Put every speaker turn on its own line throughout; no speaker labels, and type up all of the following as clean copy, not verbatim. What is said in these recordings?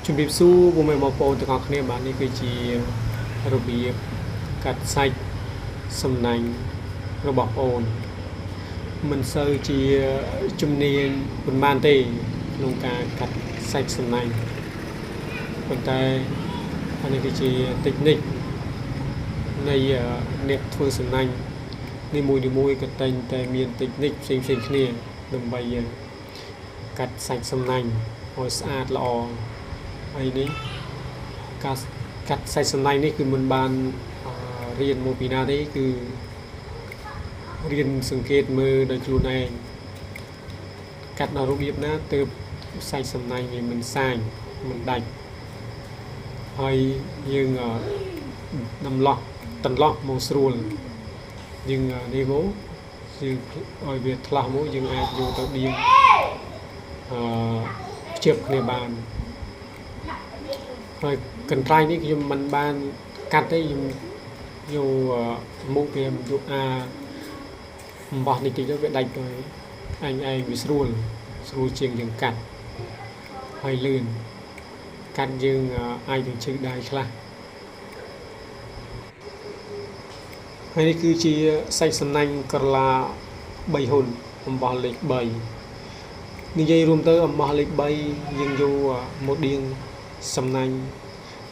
ជំរាបសួរពុកម៉ែបងប្អូនទាំងអស់គ្នាបាទនេះគឺជារបៀបកាត់សាច់សំណាញ់របស់បងប្អូនមិនសូវជាជំនាញប៉ុន្មានទេក្នុងការកាត់សាច់សំណាញ់ប៉ុន្តែអានេះគឺជាតិចនិចនៃអ្នកធ្វើសំណាញ់នីមួយៗក៏តែងតែមានតិចនិចផ្សេងៗគ្នាដើម្បីកាត់សាច់សំណាញ់ឲ្យស្អាតល្អហើយនេះការកាត់សាច់សំណាញ់នេះគឺមិនបានរៀនមកពីណាទេគឺរៀនសង្កេតមើលដោយខ្លួនឯងកាត់ដល់របៀបណាទើបសាច់សំណាញ់វាមិនសាញមិនដាច់ហើយយើងដំឡោះតន្លោះមកស្រួលយើងនេះមកយើងឲ្យវាថ្លោះមកយើងអាចយកទៅដៀងភ្ជាប់គ្នាបានហើយកន្ត្រៃនេះខ្ញុំមិនបានកាត់ទេខ្ញុំយកមុខវាយកអំបោះនេះតិចទៅវាដាច់ទៅអញឯងវាស្រួលជាងយើងកាត់ហើយលឿនកាត់យើងអាចនឹងជើងដៃខ្លះហើយនេះគឺជាសាច់សំណាញ់ក្រឡា3ហ៊ុនអំបោះលេខ3និយាយរួមទៅអំបោះលេខ3យើងយកមកដៀងសំណាញ់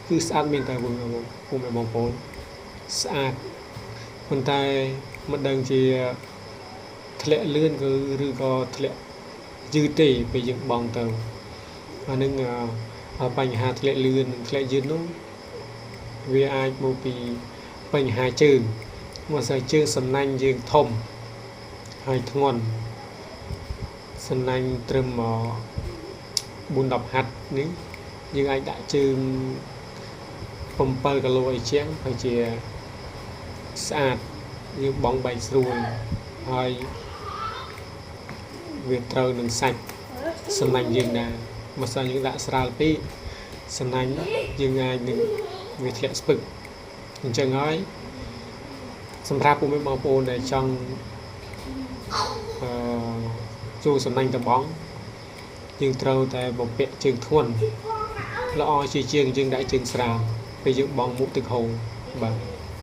គឺស្អាតមែនតើបងប្អូនស្អាតប៉ុន្តែមិនដឹងជាធ្លាក់លឿនឬក៏ធ្លាក់យឺតទេពេលយើងបង់ទៅអានឹងបញ្ហាធ្លាក់លឿននិងធ្លាក់យឺតនោះវាអាចមកពីបញ្ហាជើងមកស្អីជើងសំណាញ់យើងធំហើយធ្ងន់សំណាញ់ត្រឹម4-10ហាត់នេះយើងអាចដាក់ជើង7គីឡូអីជាងហើយជាស្អាតយើងបង់បែកស្រួលហើយវាត្រូវនឹងសាច់សំណាញ់យើងដែរមកស្អីយើងដាក់ស្រាលពេកសំណាញ់យើងអាចនឹងវាធ្លាក់ស្ពឹកអញ្ចឹងហើយសម្រាប់ពុកម៉ែបងប្អូនដែលចង់ចូលសំណាញ់តបងយើងត្រូវតែបំពាក់ជើងធ្ងន់ល្អជាជាងយើងដាក់ជើងស្រាលពេលយើងបង់មុខទឹកហូរបាទ